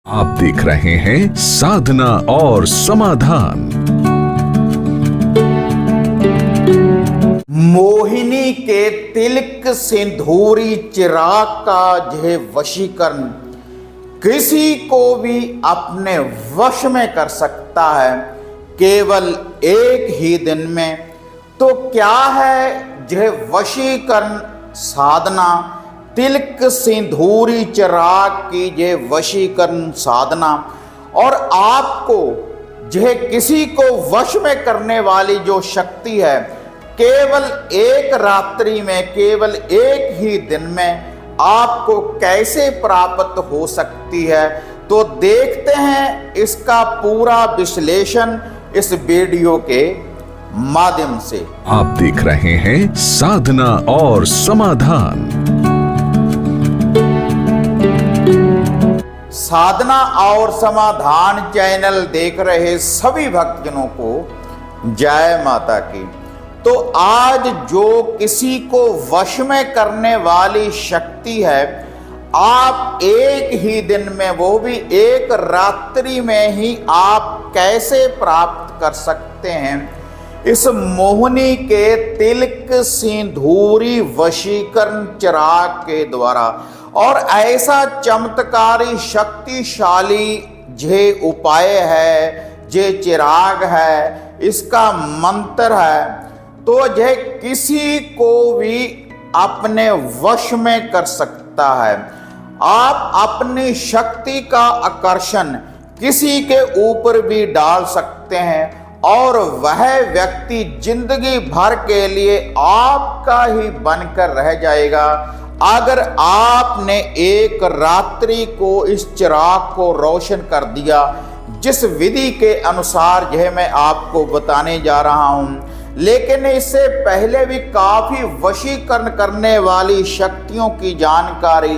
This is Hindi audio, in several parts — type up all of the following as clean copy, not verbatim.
आप देख रहे हैं साधना और समाधान। मोहिनी के तिलक सिंदूरी चिराग का यह वशीकरण किसी को भी अपने वश में कर सकता है, केवल एक ही दिन में। तो क्या है यह वशीकरण साधना, तिलक सिंदूरी चिराग की यह वशीकरण साधना, और आपको यह किसी को वश में करने वाली जो शक्ति है, केवल एक रात्रि में, केवल एक ही दिन में आपको कैसे प्राप्त हो सकती है। तो देखते हैं इसका पूरा विश्लेषण इस वीडियो के माध्यम से। आप देख रहे हैं साधना और समाधान। साधना और समाधान चैनल देख रहे सभी भक्तजनों को जय माता की। तो आज जो किसी को वश में करने वाली शक्ति है, आप एक ही दिन में, वो भी एक रात्रि में ही आप कैसे प्राप्त कर सकते हैं इस मोहिनी के तिलक सिंदूरी वशीकरण चिराग के द्वारा। और ऐसा चमत्कारी शक्तिशाली जे उपाय है, जे चिराग है, इसका मंत्र है, तो यह किसी को भी अपने वश में कर सकता है। आप अपनी शक्ति का आकर्षण किसी के ऊपर भी डाल सकते हैं और वह व्यक्ति जिंदगी भर के लिए आपका ही बनकर रह जाएगा, अगर आपने एक रात्रि को इस चिराग को रोशन कर दिया। जिस विधि के अनुसार यह मैं आपको बताने जा रहा हूं, लेकिन इससे पहले भी काफी वशीकरण करने वाली शक्तियों की जानकारी,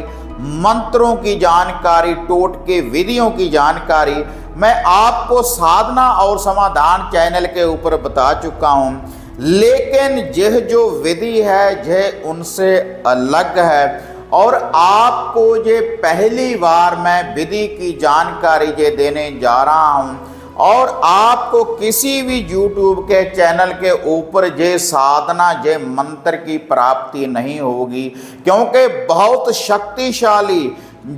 मंत्रों की जानकारी, टोटके विधियों की जानकारी मैं आपको साधना और समाधान चैनल के ऊपर बता चुका हूं। लेकिन यह जो विधि है यह उनसे अलग है, और आपको ये पहली बार मैं विधि की जानकारी ये देने जा रहा हूं। और आपको किसी भी YouTube के चैनल के ऊपर ये साधना, ये मंत्र की प्राप्ति नहीं होगी, क्योंकि बहुत शक्तिशाली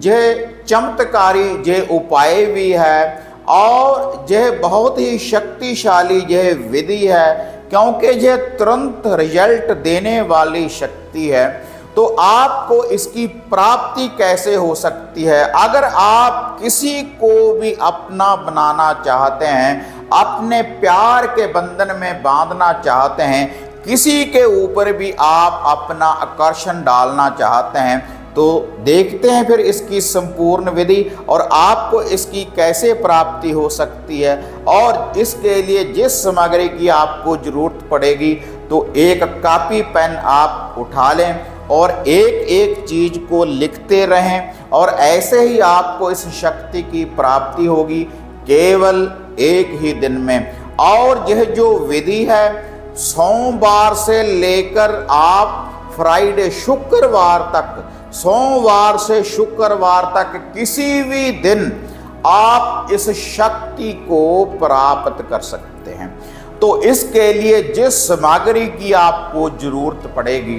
ये चमत्कारी ये उपाय भी है, और यह बहुत ही शक्तिशाली यह विधि है, क्योंकि यह तुरंत रिजल्ट देने वाली शक्ति है। तो आपको इसकी प्राप्ति कैसे हो सकती है? अगर आप किसी को भी अपना बनाना चाहते हैं, अपने प्यार के बंधन में बांधना चाहते हैं, किसी के ऊपर भी आप अपना आकर्षण डालना चाहते हैं, तो देखते हैं फिर इसकी संपूर्ण विधि और आपको इसकी कैसे प्राप्ति हो सकती है। और इसके लिए जिस सामग्री की आपको जरूरत पड़ेगी, तो एक कॉपी पेन आप उठा लें और एक एक चीज को लिखते रहें, और ऐसे ही आपको इस शक्ति की प्राप्ति होगी केवल एक ही दिन में। और यह जो विधि है, सोमवार से लेकर आप फ्राइडे, शुक्रवार तक, सोमवार से शुक्रवार तक किसी भी दिन आप इस शक्ति को प्राप्त कर सकते हैं। तो इसके लिए जिस सामग्री की आपको जरूरत पड़ेगी,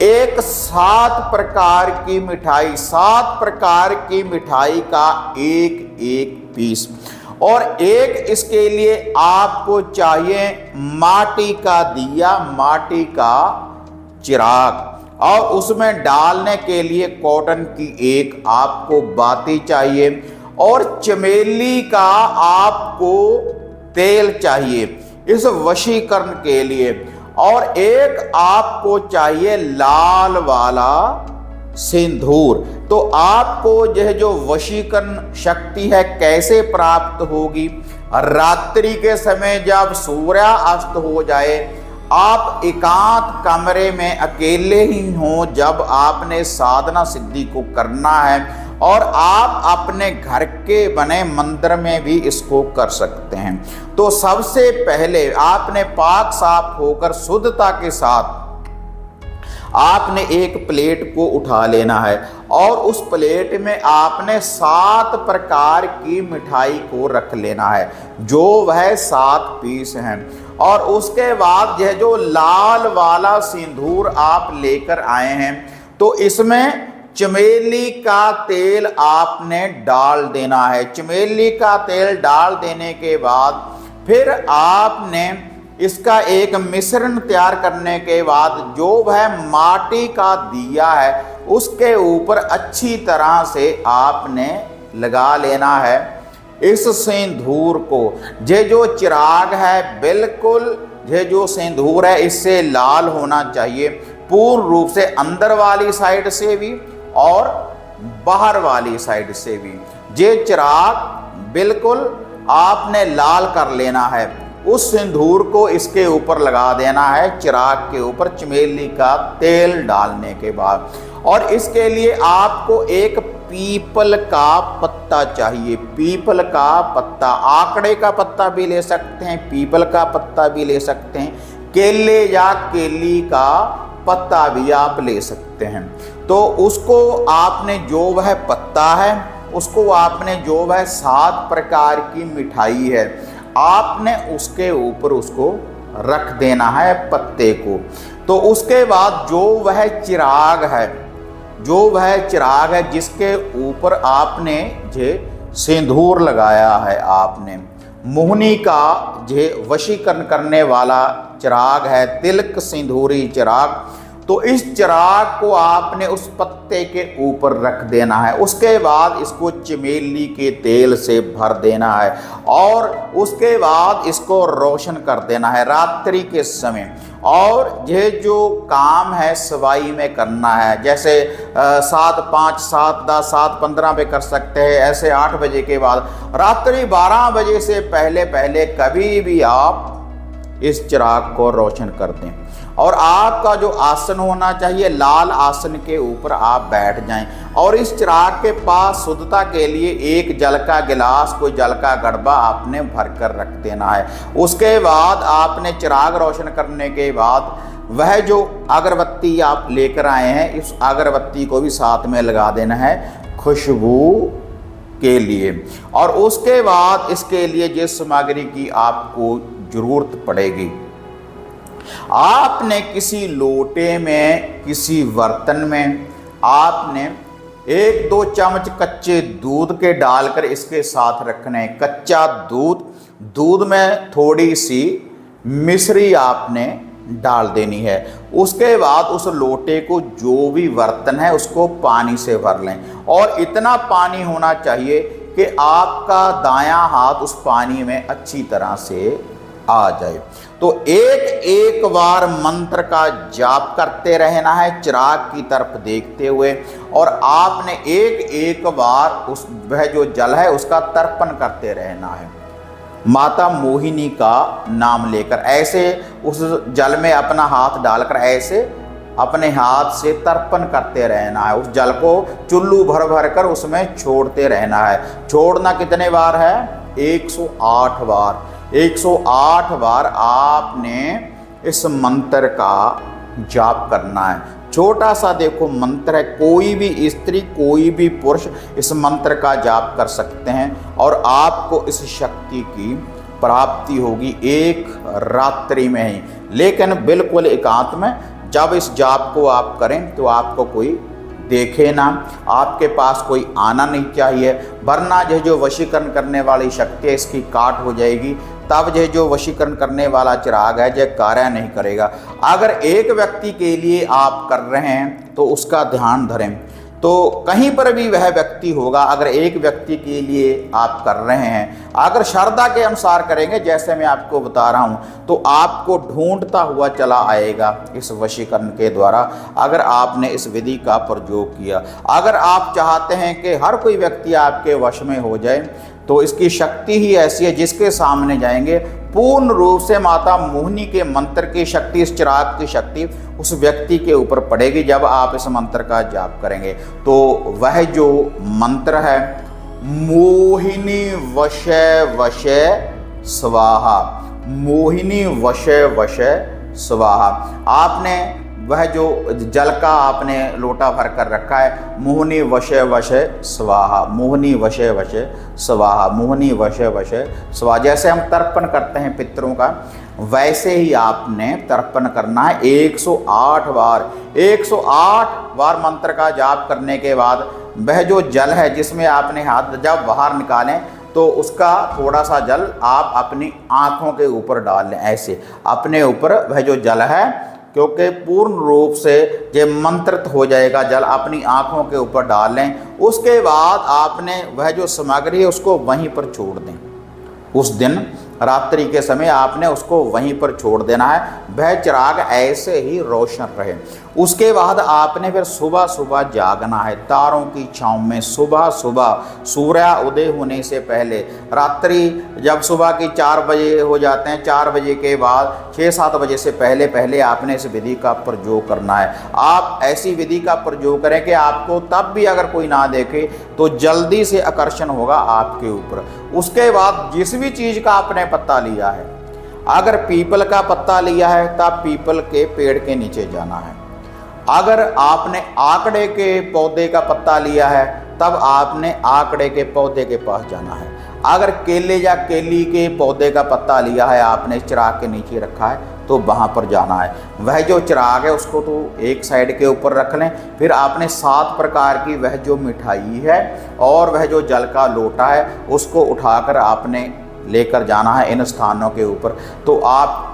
एक 7 प्रकार की मिठाई, 7 प्रकार की मिठाई का एक एक पीस, और एक इसके लिए आपको चाहिए माटी का दिया, माटी का चिराग, और उसमें डालने के लिए कॉटन की एक आपको बाती चाहिए, और चमेली का आपको तेल चाहिए इस वशीकरण के लिए, और एक आपको चाहिए लाल वाला सिंदूर। तो आपको यह जो वशीकरण शक्ति है कैसे प्राप्त होगी? रात्रि के समय जब सूर्यास्त हो जाए, आप एकांत कमरे में अकेले ही हों, जब आपने साधना सिद्धि को करना है, और आप अपने घर के बने मंदिर में भी इसको कर सकते हैं। तो सबसे पहले आपने पाक साफ होकर शुद्धता के साथ आपने एक प्लेट को उठा लेना है और उस प्लेट में आपने 7 प्रकार की मिठाई को रख लेना है, जो वह 7 पीस हैं। और उसके बाद यह जो लाल वाला सिंदूर आप लेकर आए हैं, तो इसमें चमेली का तेल आपने डाल देना है। चमेली का तेल डाल देने के बाद फिर आपने इसका एक मिश्रण तैयार करने के बाद जो वह माटी का दिया है उसके ऊपर अच्छी तरह से आपने लगा लेना है इस सिंदूर को। ये जो चिराग है बिल्कुल ये जो सिंदूर है इससे लाल होना चाहिए, पूर्ण रूप से अंदर वाली साइड से भी और बाहर वाली साइड से भी। ये चिराग बिल्कुल आपने लाल कर लेना है। उस सिंदूर को इसके ऊपर लगा देना है, चिराग के ऊपर चमेली का तेल डालने के बाद। और इसके लिए आपको एक पीपल का पत्ता चाहिए। पीपल का पत्ता, आकड़े का पत्ता भी ले सकते हैं, पीपल का पत्ता भी ले सकते हैं, केले या केली का पत्ता भी आप ले सकते हैं। तो उसको आपने जो वह पत्ता है उसको आपने जो वह 7 प्रकार की मिठाई है आपने उसके ऊपर उसको रख देना है पत्ते को। तो उसके बाद जो वह चिराग है जिसके ऊपर आपने जे सिंदूर लगाया है, आपने मोहनी का जे वशीकरण करने वाला चिराग है, तिलक सिंदूरी चिराग, तो इस चिराग को आपने उस पत्ते के ऊपर रख देना है। उसके बाद इसको चमेली के तेल से भर देना है और उसके बाद इसको रोशन कर देना है रात्रि के समय। और ये जो काम है सवाई में करना है, जैसे 7, 5, 7, 10, 7, 15 पे कर सकते हैं, ऐसे 8 बजे के बाद, रात्रि 12 बजे से पहले पहले कभी भी आप इस चिराग को रोशन कर दें। और आपका जो आसन होना चाहिए लाल आसन के ऊपर आप बैठ जाएं और इस चिराग के पास शुद्धता के लिए एक जल का गिलास, कोई जल का गड़बा आपने भर कर रख देना है। उसके बाद आपने चिराग रोशन करने के बाद वह जो अगरबत्ती आप लेकर आए हैं इस अगरबत्ती को भी साथ में लगा देना है खुशबू के लिए। और उसके बाद इसके लिए जिस सामग्री की आपको जरूरत पड़ेगी, आपने किसी लोटे में, किसी बर्तन में आपने 1-2 चम्मच कच्चे दूध के डालकर इसके साथ रखना है। कच्चा दूध में थोड़ी सी मिश्री आपने डाल देनी है। उसके बाद उस लोटे को जो भी बर्तन है उसको पानी से भर लें और इतना पानी होना चाहिए कि आपका दायां हाथ उस पानी में अच्छी तरह से आ जाए। तो एक बार मंत्र का जाप करते रहना है चिराग की तरफ देखते हुए और आपने एक बार उस वह जो जल है उसका तर्पण करते रहना है माता मोहिनी का नाम लेकर। ऐसे उस जल में अपना हाथ डालकर ऐसे अपने हाथ से तर्पण करते रहना है। उस जल को चुल्लू भर भर कर उसमें छोड़ते रहना है। छोड़ना कितने बार है? 108 बार। 108 बार आपने इस मंत्र का जाप करना है। छोटा सा देखो मंत्र है, कोई भी स्त्री कोई भी पुरुष इस मंत्र का जाप कर सकते हैं और आपको इस शक्ति की प्राप्ति होगी एक रात्रि में ही। लेकिन बिल्कुल एकांत में जब इस जाप को आप करें तो आपको कोई देखे ना, आपके पास कोई आना नहीं चाहिए, वरना यह जो वशीकरण करने वाली शक्ति है इसकी काट हो जाएगी। तब यह जो वशीकरण करने वाला चिराग है यह कार्य नहीं करेगा। अगर एक व्यक्ति के लिए आप कर रहे हैं तो उसका ध्यान धरें, तो कहीं पर भी वह व्यक्ति होगा। अगर एक व्यक्ति के लिए आप कर रहे हैं, अगर श्रद्धा के अनुसार करेंगे जैसे मैं आपको बता रहा हूं, तो आपको ढूंढता हुआ चला आएगा इस वशीकरण के द्वारा, अगर आपने इस विधि का प्रयोग किया। अगर आप चाहते हैं कि हर कोई व्यक्ति आपके वश में हो जाए, तो इसकी शक्ति ही ऐसी है जिसके सामने जाएंगे पूर्ण रूप से माता मोहिनी के मंत्र की शक्ति, इस चिराग की शक्ति उस व्यक्ति के ऊपर पड़ेगी। जब आप इस मंत्र का जाप करेंगे तो वह जो मंत्र है मोहिनी वशे वशे स्वाहा, मोहिनी वशे वशे स्वाहा, आपने वह जो जल का आपने लोटा भर कर रखा है, मोहनी वशे वशे स्वाहा, मोहनी वशे वशे स्वाहा, मोहनी वशे वशे स्वाहा। जैसे हम तर्पण करते हैं पितरों का, वैसे ही आपने तर्पण करना है 108 बार। 108 बार मंत्र का जाप करने के बाद वह जो जल है जिसमें आपने हाथ जब बाहर निकालें तो उसका थोड़ा सा जल आप अपनी आँखों के ऊपर डाल लें, ऐसे अपने ऊपर वह जो जल है, क्योंकि पूर्ण रूप से ये मंत्रित हो जाएगा जल, अपनी आँखों के ऊपर डाल लें। उसके बाद आपने वह जो सामग्री है उसको वहीं पर छोड़ दें। उस दिन रात्रि के समय आपने उसको वहीं पर छोड़ देना है, वह चिराग ऐसे ही रोशन रहे। उसके बाद आपने फिर सुबह सुबह जागना है, तारों की छाँव में सुबह सुबह सूर्य उदय होने से पहले। रात्रि जब सुबह की 4 बजे हो जाते हैं, 4 बजे के बाद 6-7 बजे से पहले पहले आपने इस विधि का प्रयोग करना है। आप ऐसी विधि का प्रयोग करें कि आपको तब भी अगर कोई ना देखे तो जल्दी से आकर्षण होगा आपके ऊपर। उसके बाद जिस भी चीज़ का आपने पत्ता लिया है, अगर पीपल का पत्ता लिया है तब पीपल के पेड़ के नीचे जाना है। अगर आपने आकड़े के पौधे का पत्ता लिया है तब आपने आकड़े के पौधे के पास जाना है। अगर केले या केली के पौधे का पत्ता लिया है, आपने चिराग के नीचे रखा है तो वहाँ पर जाना है। वह जो चिराग है उसको तो एक साइड के ऊपर रख लें। फिर आपने 7 प्रकार की वह जो मिठाई है और वह जो जल का लोटा है उसको उठाकर आपने लेकर जाना है इन स्थानों के ऊपर। तो आप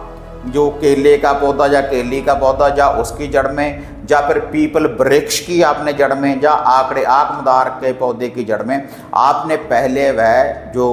जो केले का पौधा या केली का पौधा या उसकी जड़ में, या फिर पीपल वृक्ष की आपने जड़ में, या आकड़े आकमदार के पौधे की जड़ में आपने पहले वह जो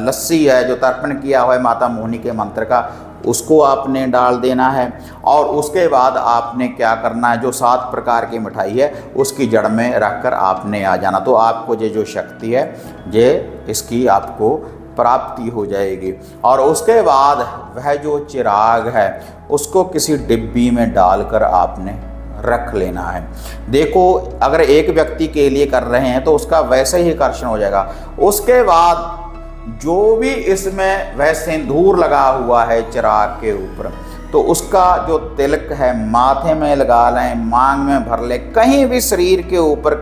लस्सी है जो तर्पण किया हुआ है माता मोहिनी के मंत्र का, उसको आपने डाल देना है। और उसके बाद आपने क्या करना है, जो 7 प्रकार की मिठाई है उसकी जड़ में रखकर आपने आ जाना। तो आपको ये जो शक्ति है ये इसकी आपको प्राप्ति हो जाएगी। और उसके बाद वह जो चिराग है उसको किसी डिब्बी में डालकर आपने रख लेना है। देखो अगर एक व्यक्ति के लिए कर रहे हैं तो उसका वैसे ही आकर्षण हो जाएगा। उसके बाद जो भी इसमें वह सिंदूर लगा हुआ है चिराग के ऊपर, तो उसका जो तिलक है माथे में लगा लें, मांग में भर लें, कहीं भी शरीर के ऊपर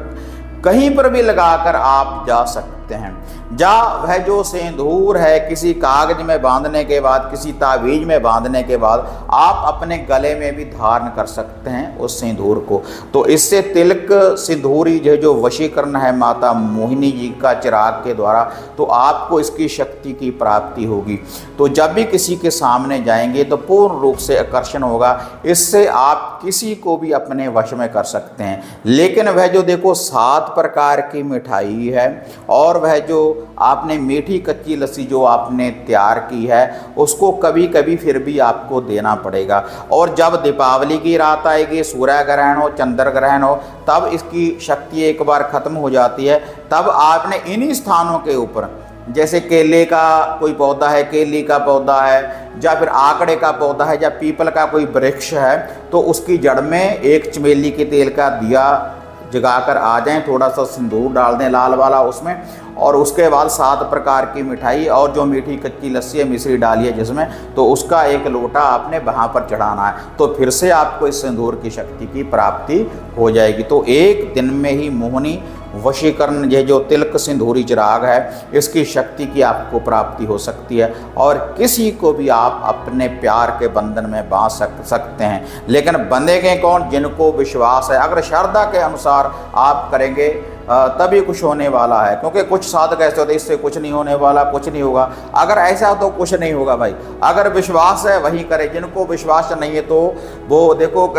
कहीं पर भी लगाकर आप जा सकते हैं। जा वह जो सिंदूर है किसी कागज में बांधने के बाद, किसी तावीज में बांधने के बाद आप अपने गले में भी धारण कर सकते हैं उस सिंदूर को। तो इससे तिलक सिंदूरी जो वशीकरण है माता मोहिनी जी का चिराग के द्वारा, तो आपको इसकी शक्ति की प्राप्ति होगी। तो जब भी किसी के सामने जाएंगे तो पूर्ण रूप से आकर्षण होगा। इससे आप किसी को भी अपने वश में कर सकते हैं। लेकिन वह जो देखो 7 प्रकार की मिठाई है और वह जो आपने मीठी कच्ची लस्सी जो आपने तैयार की है उसको कभी कभी फिर भी आपको देना पड़ेगा। और जब दीपावली की रात आएगी, सूर्य ग्रहण हो, चंद्र ग्रहण हो, तब इसकी शक्ति एक बार खत्म हो जाती है। तब आपने इन्हीं स्थानों के ऊपर, जैसे केले का कोई पौधा है, केली का पौधा है, या फिर आकड़े का पौधा है, या पीपल का कोई वृक्ष है, तो उसकी जड़ में एक चमेली के तेल का दिया जगाकर आ जाएं, थोड़ा सा सिंदूर डाल दें लाल वाला उसमें, और उसके बाद 7 प्रकार की मिठाई और जो मीठी कच्ची लस्सी है मिश्री डालिए जिसमें, तो उसका एक लोटा आपने वहाँ पर चढ़ाना है। तो फिर से आपको इस सिंदूर की शक्ति की प्राप्ति हो जाएगी। तो एक दिन में ही मोहिनी वशीकरण ये जो तिलक सिंदूरी चिराग है इसकी शक्ति की आपको प्राप्ति हो सकती है। और किसी को भी आप अपने प्यार के बंधन में बांध सकते हैं। लेकिन बंधेंगे कौन? जिनको विश्वास है। अगर श्रद्धा के अनुसार आप करेंगे तभी कुछ होने वाला है। क्योंकि कुछ साधक ऐसे होते हैं इससे कुछ नहीं होने वाला, कुछ नहीं होगा। अगर ऐसा तो कुछ नहीं होगा भाई। अगर विश्वास है वही करें, जिनको विश्वास नहीं है तो वो देखो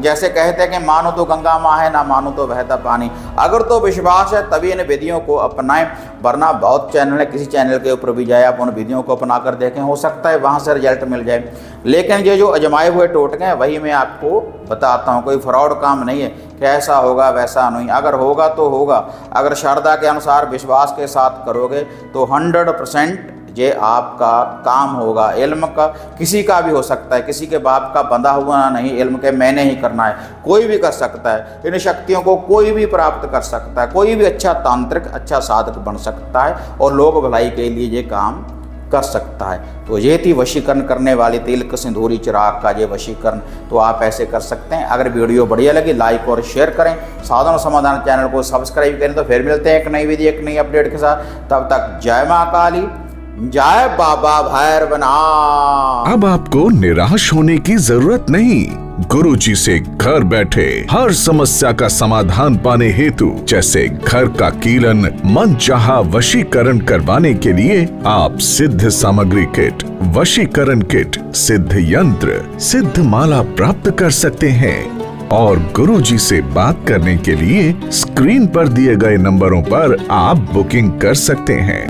जैसे कहते हैं कि मानो तो गंगा माँ है, ना मानो तो बहता पानी। अगर तो विश्वास है तभी इन विधियों को अपनाएं, वरना बहुत चैनल है, किसी चैनल के ऊपर भी जाए आप उन विधियों को अपना कर देखें, हो सकता है वहाँ से रिजल्ट मिल जाए। लेकिन ये जो अजमाए हुए टोटके हैं वही मैं आपको बताता हूँ, कोई फ्रॉड काम नहीं है कि ऐसा होगा वैसा नहीं। अगर होगा तो होगा, अगर श्रद्धा के अनुसार विश्वास के साथ करोगे तो 100% ये आपका काम होगा। इल्म का किसी का भी हो सकता है, किसी के बाप का बंधा हुआ नहीं, इल्म के मैंने ही करना है, कोई भी कर सकता है। इन शक्तियों को कोई भी प्राप्त कर सकता है, कोई भी अच्छा तांत्रिक, अच्छा साधक बन सकता है और लोक भलाई के लिए ये काम कर सकता है। तो ये थी वशीकरण करने वाली तिलक सिंदूरी चिराग का ये वशीकरण। तो आप ऐसे कर सकते हैं। अगर वीडियो बढ़िया लगी लाइक और शेयर करें, साधना और समाधान चैनल को सब्सक्राइब करें। तो फिर मिलते हैं एक नई वीडियो एक नई अपडेट के साथ। तब तक जय माँ काली, जय बाबा भैरवनाथ। अब आपको निराश होने की जरूरत नहीं। गुरुजी से घर बैठे हर समस्या का समाधान पाने हेतु, जैसे घर का कीलन, मनचाहा वशीकरण करवाने के लिए आप सिद्ध सामग्री किट, वशीकरण किट, सिद्ध यंत्र, सिद्ध माला प्राप्त कर सकते हैं। और गुरुजी से बात करने के लिए स्क्रीन पर दिए गए नंबरों पर आप बुकिंग कर सकते हैं।